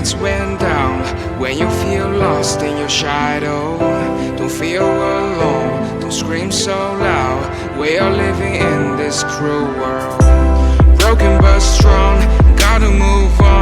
lights went down. When you feel lost in your shadow, don't feel alone, don't scream so loud. We are living in this cruel world, broken but strong, gotta move on.